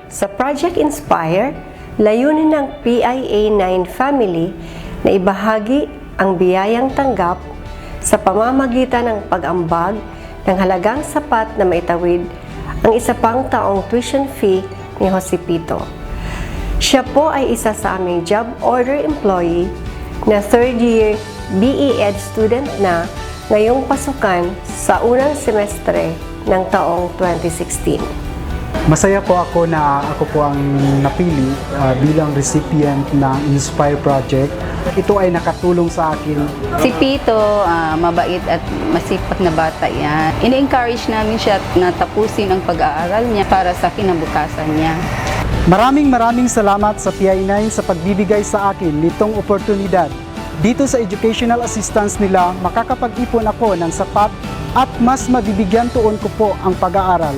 Sa Project Inspire, layunin ng PIA9 family na ibahagi ang biyayang tanggap sa pamamagitan ng pag-ambag ng halagang sapat na maitawid ang isa pang taong tuition fee ni Josepito. Siya po ay isa sa aming job order employee na third year BE Ed student na ngayong pasukan sa unang semestre ng taong 2016. Masaya po ako na ako po ang napili bilang recipient ng Inspire Project. Ito ay nakatulong sa akin. Si Pito, mabait at masipag na bata yan. Ini-encourage namin siya na tapusin ang pag-aaral niya para sa kinabukasan niya. Maraming salamat sa PI9 sa pagbibigay sa akin nitong oportunidad. Dito sa educational assistance nila, makakapag-ipon ako ng sapat at mas mabibigyan tuon ko po ang pag-aaral.